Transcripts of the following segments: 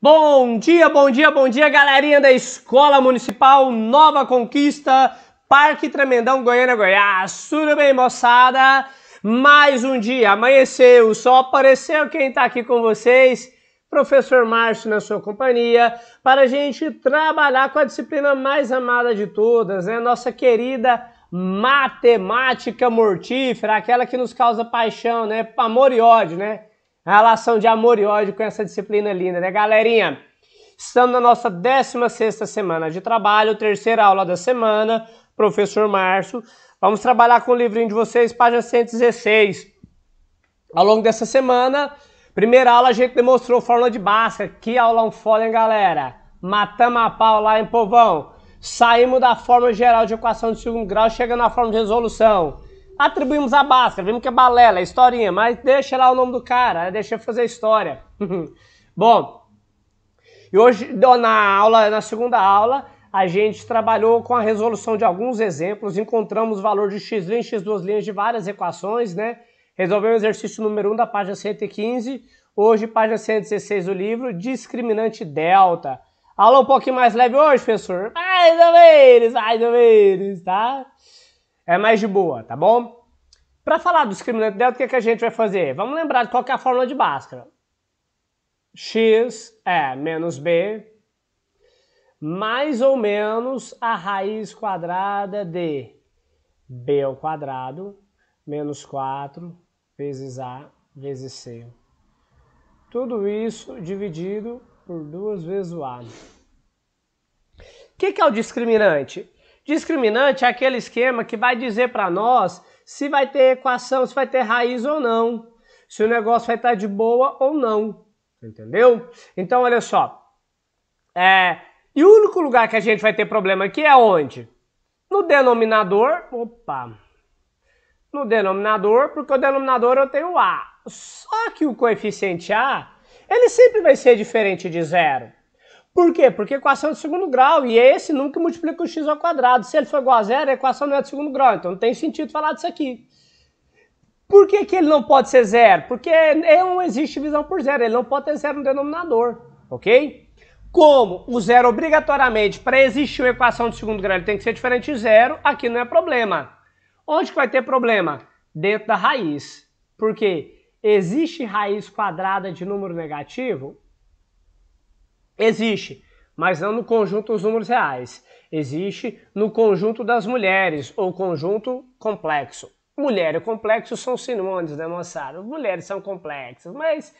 Bom dia, bom dia, bom dia, galerinha da Escola Municipal Nova Conquista, Parque Tremendão, Goiânia, Goiás. Tudo bem, moçada? Mais um dia, amanheceu, só apareceu quem tá aqui com vocês, professor Márcio na sua companhia, para a gente trabalhar com a disciplina mais amada de todas, né? Nossa querida matemática mortífera, aquela que nos causa paixão, né? Amor e ódio, né? A relação de amor e ódio com essa disciplina linda, né, galerinha? Estamos na nossa 16ª semana de trabalho, terceira aula da semana, professor Márcio. Vamos trabalhar com o livrinho de vocês, página 116. Ao longo dessa semana, primeira aula a gente demonstrou fórmula de Bhaskara. Que aulão foda, hein, galera? Matamos a pau lá, hein, povão? Saímos da fórmula geral de equação de segundo grau, chegando na fórmula de resolução. Atribuímos a Bhaskara, vimos que é balela, é historinha, mas deixa lá o nome do cara, deixa eu fazer a história. Bom, e hoje na segunda aula, a gente trabalhou com a resolução de alguns exemplos, encontramos o valor de x' e x2' de várias equações, né? Resolvemos o exercício número 1 da página 115, hoje página 116 do livro, discriminante delta. Aula um pouquinho mais leve hoje, professor? Mais ou menos, tá? É mais de boa, tá bom? Para falar do discriminante delta, o que a gente vai fazer? Vamos lembrar de qual que é a fórmula de Bhaskara. X é menos B mais ou menos a raiz quadrada de B ao quadrado menos 4 vezes A vezes C. Tudo isso dividido por 2 vezes o A. O que é o discriminante? Discriminante é aquele esquema que vai dizer para nós se vai ter equação, se vai ter raiz ou não. Se o negócio vai estar de boa ou não. Entendeu? Então, olha só. E o único lugar que a gente vai ter problema aqui é onde? No denominador. Opa! No denominador, porque o denominador eu tenho A. Só que o coeficiente A, ele sempre vai ser diferente de zero. Por quê? Porque a equação é de segundo grau e esse nunca multiplica o x ao quadrado. Se ele for igual a zero, a equação não é de segundo grau, então não tem sentido falar disso aqui. Por que ele não pode ser zero? Porque não existe divisão por zero, ele não pode ter zero no denominador, ok? Como o zero obrigatoriamente, para existir uma equação de segundo grau, ele tem que ser diferente de zero, aqui não é problema. Onde que vai ter problema? Dentro da raiz. Por quê? Existe raiz quadrada de número negativo? Existe, mas não no conjunto dos números reais. Existe no conjunto das mulheres, ou conjunto complexo. Mulher e complexo são sinônimos, né, moçada? Mulheres são complexas, mas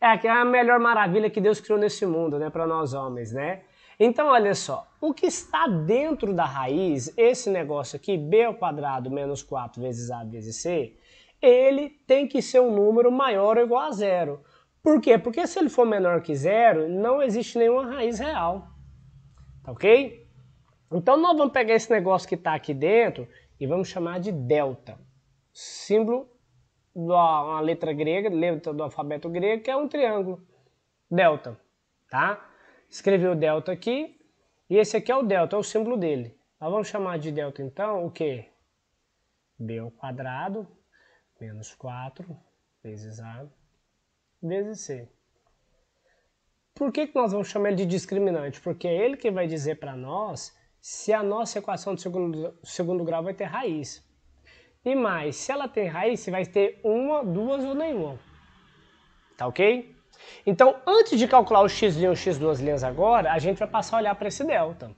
é a melhor maravilha que Deus criou nesse mundo, né, para nós homens, né? Então, olha só, o que está dentro da raiz, esse negócio aqui, b ao quadrado menos 4 vezes a vezes c, ele tem que ser um número maior ou igual a zero. Por quê? Porque se ele for menor que zero, não existe nenhuma raiz real. Tá ok? Então nós vamos pegar esse negócio que está aqui dentro e vamos chamar de delta. Símbolo uma letra grega, letra do alfabeto grego, que é um triângulo. Delta. Tá? Escrevi o delta aqui e esse aqui é o delta, é o símbolo dele. Nós vamos chamar de delta então o quê? B ao quadrado menos 4 vezes A vezes C. Por que nós vamos chamar ele de discriminante? Porque é ele que vai dizer para nós se a nossa equação de segundo grau vai ter raiz. E mais, se ela tem raiz, se vai ter uma, duas ou nenhuma. Tá ok? Então, antes de calcular o x' e o x2' agora, a gente vai passar a olhar para esse delta.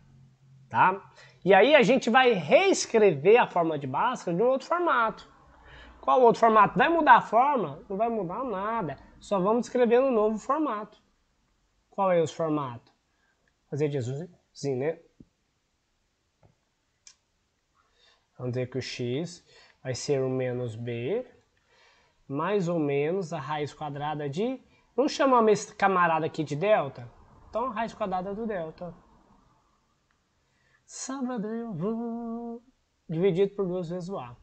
Tá? E aí a gente vai reescrever a fórmula de Bhaskara de um outro formato. Qual outro formato? Vai mudar a forma? Não vai mudar nada. Só vamos escrever no novo formato. Qual é o formato? Fazer de azulzinho, né? Vamos dizer que o x vai ser o menos b, mais ou menos a raiz quadrada de... Vamos chamar esse camarada aqui de delta? Então a raiz quadrada do delta. Sábado eu vou... Dividido por 2 vezes o A.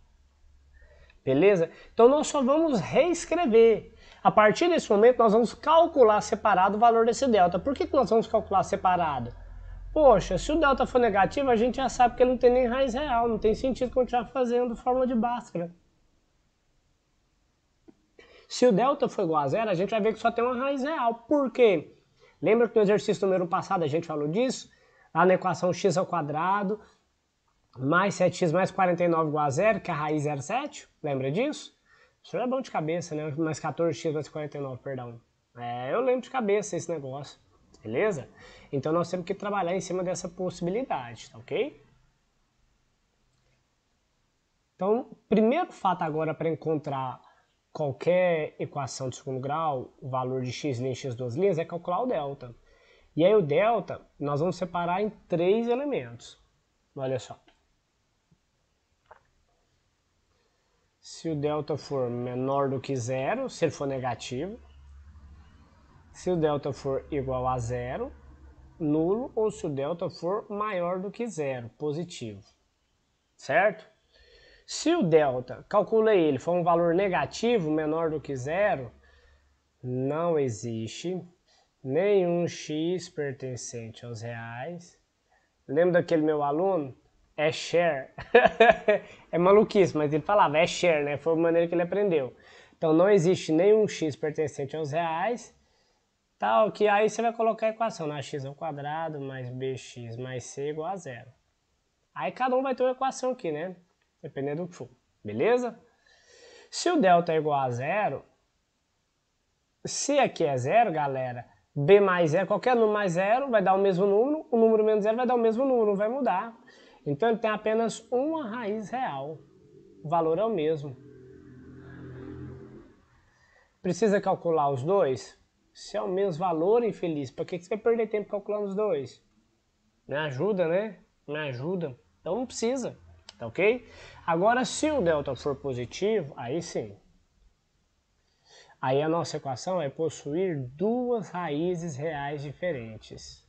Beleza? Então nós só vamos reescrever. A partir desse momento nós vamos calcular separado o valor desse delta. Por que nós vamos calcular separado? Poxa, se o delta for negativo, a gente já sabe que ele não tem nem raiz real. Não tem sentido continuar fazendo fórmula de Bhaskara. Se o delta for igual a zero, a gente vai ver que só tem uma raiz real. Por quê? Lembra que no exercício número passado a gente falou disso? Lá na equação x ao quadrado mais 7x mais 49 igual a 0, que a raiz era 7. Lembra disso? Isso é bom de cabeça, né? Mais 14x mais 49, perdão. Eu lembro de cabeça esse negócio. Beleza? Então nós temos que trabalhar em cima dessa possibilidade, tá ok? Então, primeiro fato agora para encontrar qualquer equação de segundo grau, o valor de x' em x duas linhas, é calcular o delta. E aí o delta nós vamos separar em 3 elementos. Olha só. Se o delta for menor do que 0, se ele for negativo. Se o delta for igual a 0, nulo, ou se o delta for maior do que 0, positivo. Certo? Se o delta, calcula ele, for um valor negativo, menor do que 0, não existe nenhum x pertencente aos reais. Lembra daquele meu aluno? É share. É maluquice, mas ele falava, é share, né? Foi a maneira que ele aprendeu. Então não existe nenhum x pertencente aos reais, tal, que aí você vai colocar a equação, né? X ao quadrado mais bx mais c igual a 0. Aí cada um vai ter uma equação aqui, né? Dependendo do que for, beleza? Se o delta é igual a 0, se aqui é 0, galera, b mais 0, qualquer número mais 0 vai dar o mesmo número, o número menos 0 vai dar o mesmo número, não vai mudar. Então ele tem apenas uma raiz real, o valor é o mesmo. Precisa calcular os dois? Se é o mesmo valor, infeliz, por que você vai perder tempo calculando os dois? Me ajuda, né? Me ajuda. Então não precisa, tá ok? Agora, se o delta for positivo, aí sim. Aí a nossa equação é possuir duas raízes reais diferentes.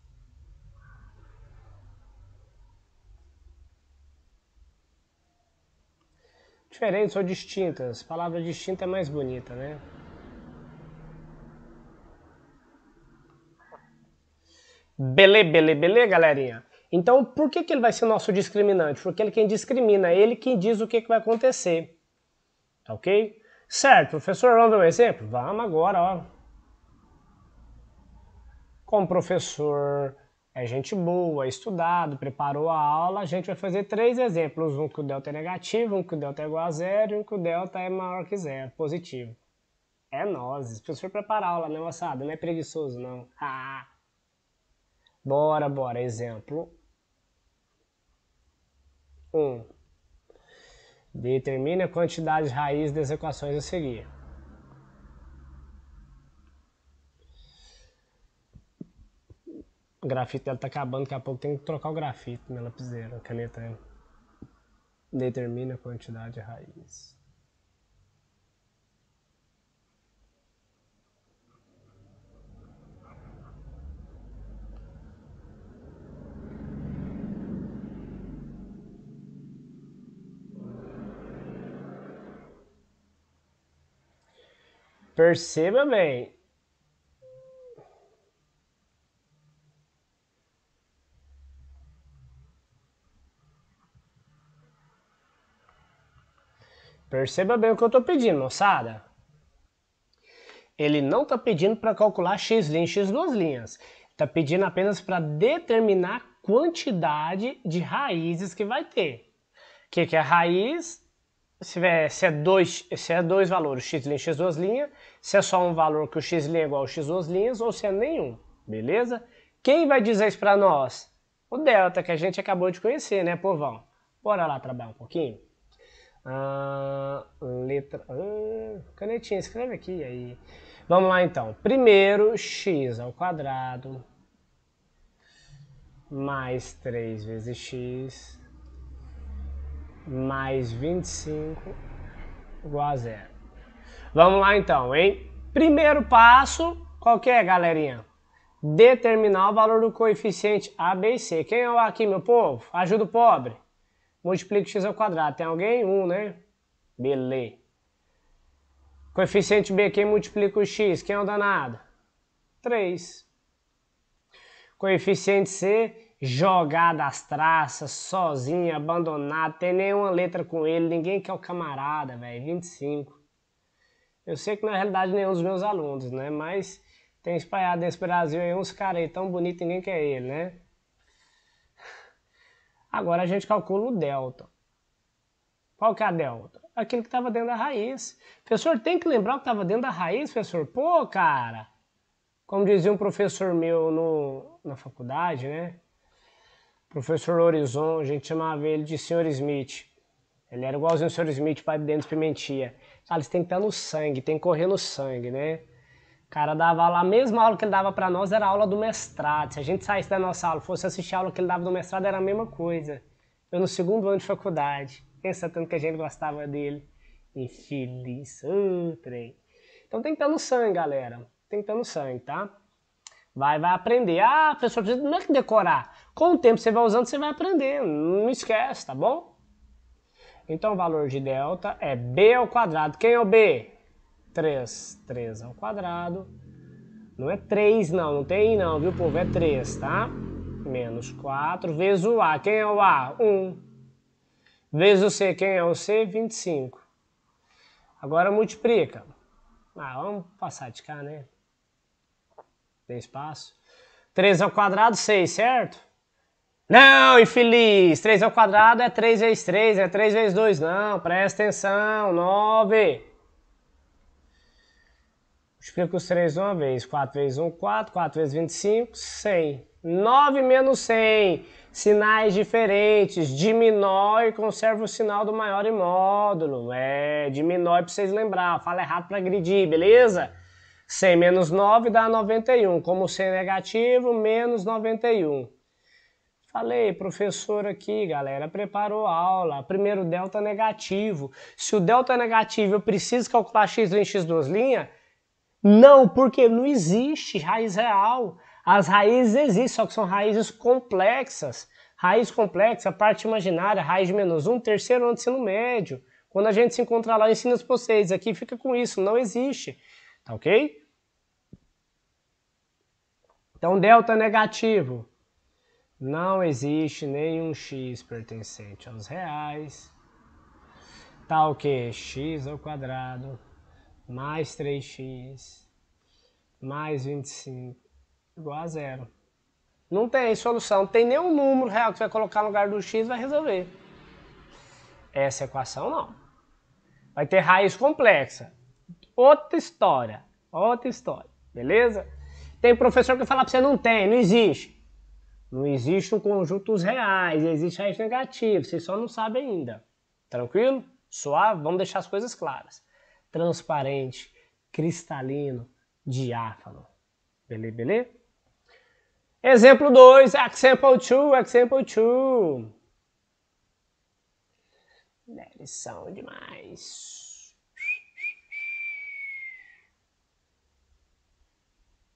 Diferentes ou distintas. A palavra distinta é mais bonita, né? Beleza, galerinha? Então, por que ele vai ser nosso discriminante? Porque ele quem discrimina, ele quem diz o que vai acontecer. Tá ok? Certo, professor, vamos ver um exemplo? Vamos agora, ó. Como professor é gente boa, estudado, preparou a aula, a gente vai fazer 3 exemplos. Um que o delta é negativo, um que o delta é igual a 0 e um que o delta é maior que 0, positivo. É nós, o professor prepara a aula, né, moçada? Não é preguiçoso, não. Bora. Exemplo 1. Determine a quantidade de raiz das equações a seguir. O grafite dela tá acabando, daqui a pouco tem que trocar o grafite na lapiseira, caneta. Determine a quantidade de raiz. Perceba bem. Perceba bem o que eu estou pedindo, moçada. Ele não está pedindo para calcular x' em x duas linhas. Está pedindo apenas para determinar a quantidade de raízes que vai ter. O que é raiz? Se é dois valores, x' em x duas linhas, se é só um valor que o x' é igual a x duas linhas, ou se é nenhum, beleza? Quem vai dizer isso para nós? O delta, que a gente acabou de conhecer, né, povão? Bora lá trabalhar um pouquinho? Canetinha, escreve aqui aí. Vamos lá então. Primeiro, x ao quadrado mais 3 vezes x mais 25 igual a 0. Vamos lá então, hein? Primeiro passo, qual que é, galerinha? Determinar o valor do coeficiente A, B e C. Quem é o A aqui, meu povo? Ajuda o pobre. Multiplica x ao quadrado. Tem alguém? 1, né? Beleza. Coeficiente B, quem multiplica o x? Quem é o danado? 3. Coeficiente C, jogado às traças, sozinho, abandonado, tem nenhuma letra com ele, ninguém quer o camarada, velho, 25. Eu sei que na realidade nenhum dos meus alunos, né? Mas Tem espalhado nesse Brasil aí uns caras aí tão bonitos, ninguém quer ele, né? Agora a gente calcula o delta. Qual que é a delta? Aquilo que estava dentro da raiz. Professor, tem que lembrar o que estava dentro da raiz, professor? Pô, cara! Como dizia um professor meu na faculdade, né? Professor Horizon, a gente chamava ele de Sr. Smith. Ele era igualzinho o Sr. Smith, pai de Dentes Pimentia. Cara, isso tem que estar no sangue, tem que correr no sangue, né? O cara dava lá, a mesma aula que ele dava pra nós era a aula do mestrado. Se a gente saísse da nossa aula, fosse assistir a aula que ele dava do mestrado, era a mesma coisa. Eu no segundo ano de faculdade, pensa tanto que a gente gostava dele. Infeliz, trem. Então tem que estar no sangue, galera. Tem que estar no sangue, tá? Vai aprender. Ah, professor, não é que decorar. Com o tempo você vai usando, você vai aprendendo. Não esquece, tá bom? Então o valor de delta é b ao quadrado. Quem é o b? 3. 3 ao quadrado. Não é 3 não tem I não, viu povo? É 3, tá? Menos 4 vezes o A. Quem é o A? 1. Vezes o C. Quem é o C? 25. Agora multiplica. Vamos passar de cá, né? Tem espaço. 3 ao quadrado, 6, certo? Não, infeliz! 3 ao quadrado é 3 vezes 3, é 3 vezes 2. Não, presta atenção. 9. Multiplica os 3 uma vez. 4 vezes 1, 4. 4 vezes 25, 100. 9 menos 100. Sinais diferentes. Diminui e conserva o sinal do maior em módulo. Diminui pra vocês lembrar. Fala errado pra agredir, beleza? 100 menos 9 dá 91. Como 100 é negativo, menos 91. Falei, professor aqui, galera, preparou a aula. Primeiro delta negativo. Se o delta é negativo, eu preciso calcular x em x duas linhas? Não, porque não existe raiz real. As raízes existem, só que são raízes complexas. Raiz complexa, parte imaginária, raiz de menos 1, terceiro ano de ensino médio. Quando a gente se encontrar lá, eu ensino para vocês. Aqui fica com isso, não existe. Tá ok? Então, delta negativo. Não existe nenhum x pertencente aos reais. Tá o quê? X ao quadrado mais 3x mais 25 igual a zero. Não tem solução, não tem nenhum número real que você vai colocar no lugar do x e vai resolver. Essa equação não. Vai ter raiz complexa. Outra história, beleza? Tem professor que fala pra você, não tem, não existe. Não existe um conjunto dos reais, existe raiz negativa, vocês só não sabem ainda. Tranquilo? Suave? Vamos deixar as coisas claras. Transparente, cristalino, diáfano. Beleza? Exemplo 2, example 2. Eles são demais.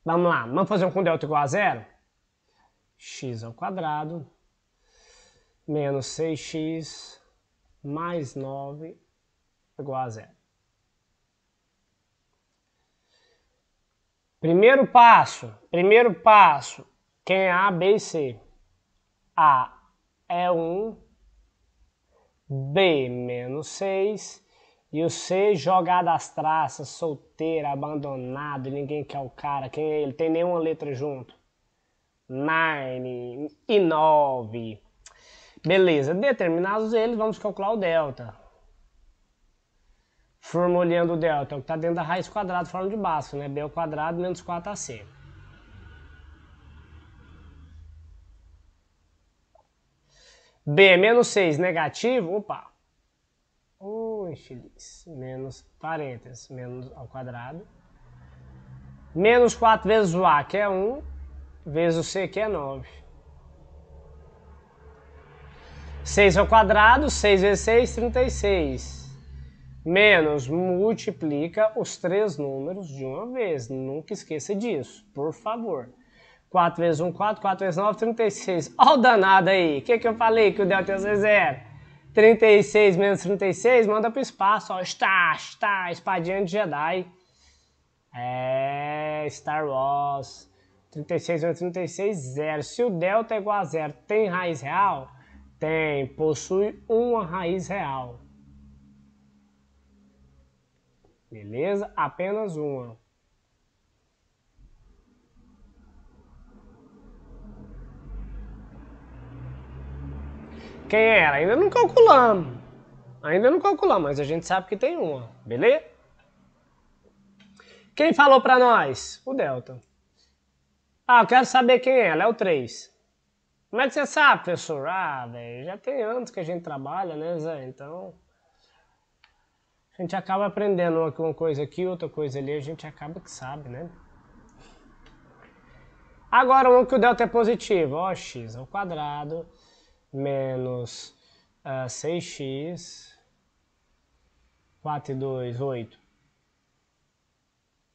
Vamos lá, vamos fazer um com delta igual a zero? X ao quadrado menos 6x mais 9 igual a zero. Primeiro passo, quem é A, B e C? A é 1, B menos 6 e o C jogado às traças, solteiro, abandonado, ninguém quer o cara, quem é ele? Tem nenhuma letra junto. 9 e 9. Beleza, determinados eles, vamos calcular o delta. Formulando o delta, é o que está dentro da raiz quadrada, forma de Bhaskara, né? B ao quadrado menos 4ac. B é menos 6 negativo, opa. Infeliz. Menos parênteses, menos ao quadrado. Menos 4 vezes o A, que é 1, vezes o C, que é 9. 6 ao quadrado, 6 vezes 6, 36. Menos, multiplica os três números de uma vez. Nunca esqueça disso, por favor. 4 vezes 1, 4, 4 vezes 9, 36. Olha o danado aí. O que eu falei que o delta ia ser zero? 36 menos 36, manda pro espaço. Ó. Está, espadinha de Jedi. Star Wars. 36 menos 36, zero. Se o delta é igual a zero, tem raiz real? Tem, possui uma raiz real. Beleza? Apenas uma. Quem era? Ainda não calculamos. Ainda não calculamos, mas a gente sabe que tem uma, beleza? Quem falou pra nós? O delta. Ah, eu quero saber quem é. Ela é o 3. Como é que você sabe, professor? Ah, velho, já tem anos que a gente trabalha, né, Zé? Então, a gente acaba aprendendo uma coisa aqui, outra coisa ali, a gente acaba que sabe, né? Agora, um que o delta é positivo. Ó, x ao quadrado menos 6x, 4 e 2, 8,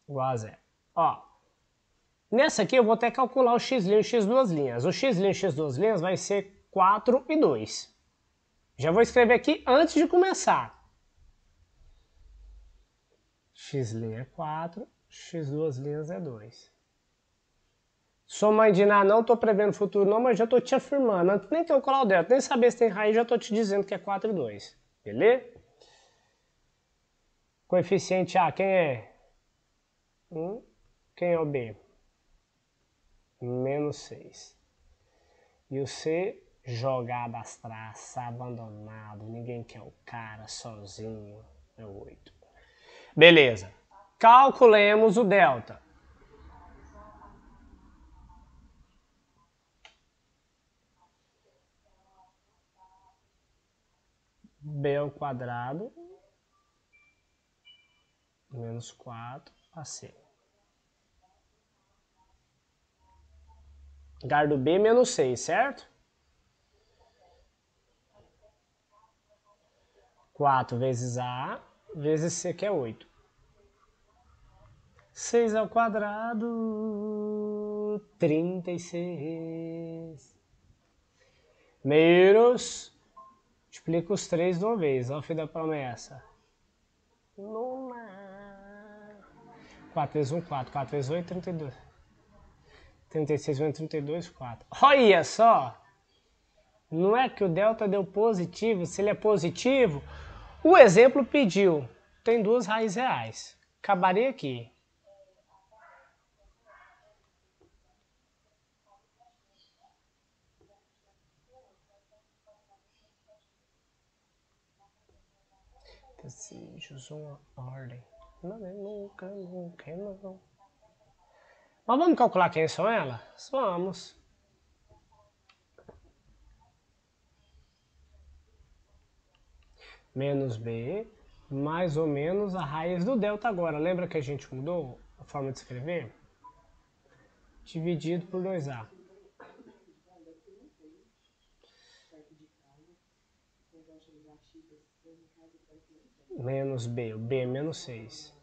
igual a 0. Ó, nessa aqui eu vou até calcular o x' e x duas linhas. O x' e x duas linhas vai ser 4 e 2. Já vou escrever aqui antes de começar. X' é 4, x duas linhas é 2. Sou mãe de Ná, não tô prevendo o futuro não, mas já tô te afirmando. Antes nem calcular o delta, nem saber se tem raiz, já tô te dizendo que é 4 e 2. Beleza? Coeficiente A, quem é? 1. Quem é o B? Menos 6. E o C, jogado às traças, abandonado, ninguém quer o cara, sozinho, é o 8. Beleza. Calculemos o delta. B ao quadrado menos 4 AC. Lugar do B menos 6, certo? 4 vezes A vezes C, que é 8. 6 ao quadrado, 36. Menos, multiplica os 3 de uma vez, ó, filho da promessa. Numa. 4 vezes 1, 4. 4 vezes 8, 32. 36 menos 32, 4. Olha só! Não é que o delta deu positivo, se ele é positivo, o exemplo pediu. Tem duas raízes reais. Acabaria aqui. Desejos uma ordem. Não, nunca, não. Mas vamos calcular quem são elas? Vamos. Menos B, mais ou menos a raiz do delta agora. Lembra que a gente mudou a forma de escrever? Dividido por 2A. Menos B, o B é menos 6.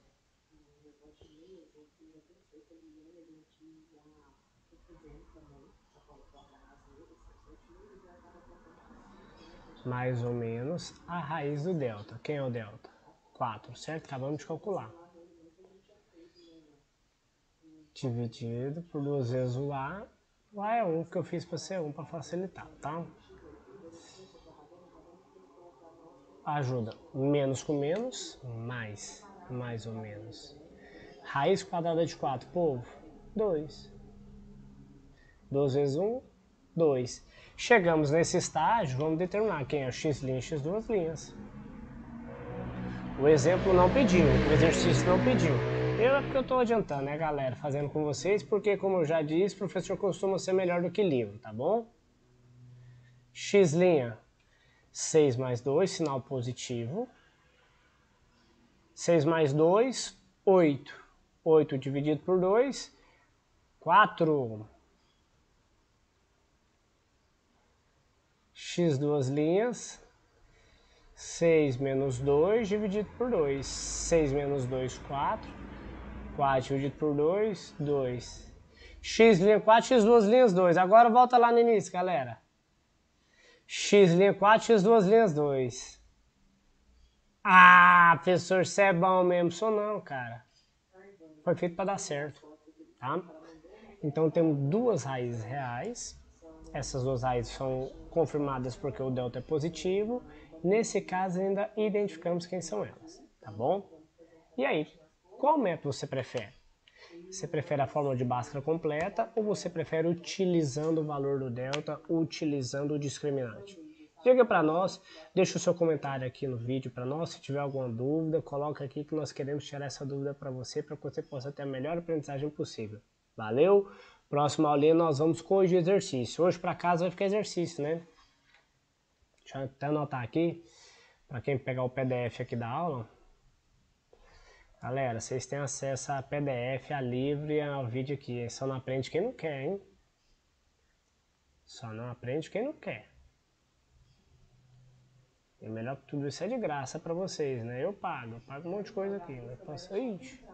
Mais ou menos a raiz do delta. Quem é o delta? 4, certo? Acabamos de calcular. Dividido por 2 vezes o A. O A é 1, que eu fiz para ser 1 para facilitar, tá? Ajuda. Menos com menos, mais ou menos. Raiz quadrada de 4, povo, 2. 2 vezes 1, 2. Chegamos nesse estágio, vamos determinar quem é o x' e x duas linhas. O exemplo não pediu, o exercício não pediu. É porque eu estou adiantando, né, galera? Fazendo com vocês, porque, como eu já disse, o professor costuma ser melhor do que livro, tá bom? X', 6 mais 2, sinal positivo. 6 mais 2, 8. 8 dividido por 2, 4. X duas linhas. 6 menos 2 dividido por 2. 6 menos 2, 4. 4 dividido por 2, 2. X' 4, X duas linhas, 2. Agora volta lá no início, galera. X' 4, X duas linhas, 2. Ah, professor, você é bom mesmo. Sou não, cara. Foi feito para dar certo, tá? Então temos duas raízes reais. Essas duas raízes são confirmadas porque o delta é positivo. Nesse caso ainda identificamos quem são elas, tá bom? E aí, qual método você prefere? Você prefere a fórmula de Bhaskara completa ou você prefere utilizando o valor do delta, utilizando o discriminante? Diga para nós, deixa o seu comentário aqui no vídeo para nós, se tiver alguma dúvida, coloca aqui que nós queremos tirar essa dúvida para você que você possa ter a melhor aprendizagem possível. Valeu? Próxima aulinha nós vamos com hoje exercício. Hoje para casa vai ficar exercício, né? Deixa eu até anotar aqui, para quem pegar o PDF aqui da aula. Galera, vocês têm acesso a PDF, a livro e ao vídeo aqui. Só não aprende quem não quer, hein? Só não aprende quem não quer. E melhor que tudo isso é de graça pra vocês, né? Eu pago um monte de coisa aqui, né? Posso... Ixi.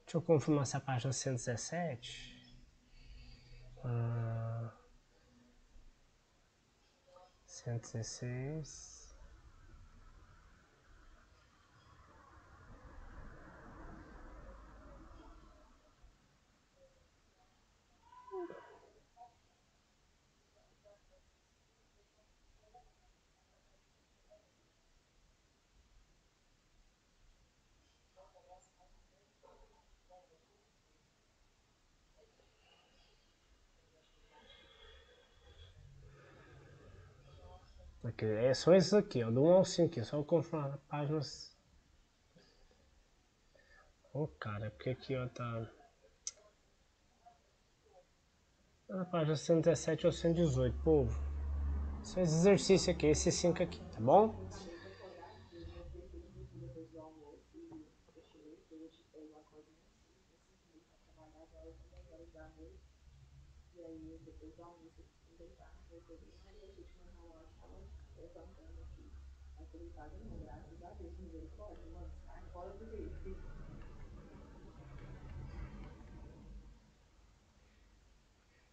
Deixa eu confirmar essa página 117. 116. Aqui, é só esses aqui, ó, do 1 ao 5 aqui, só confirmar páginas. Ô, cara, porque aqui, ó, tá... Na página 117 ou 118, povo. Só esse exercício aqui, esses 5 aqui, tá bom?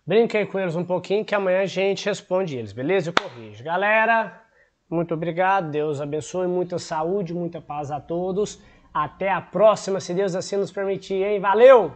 Brinquei com eles um pouquinho que amanhã a gente responde eles, beleza? Eu corrijo. Galera, muito obrigado, Deus abençoe, muita saúde, muita paz a todos. Até a próxima, se Deus assim nos permitir, hein? Valeu!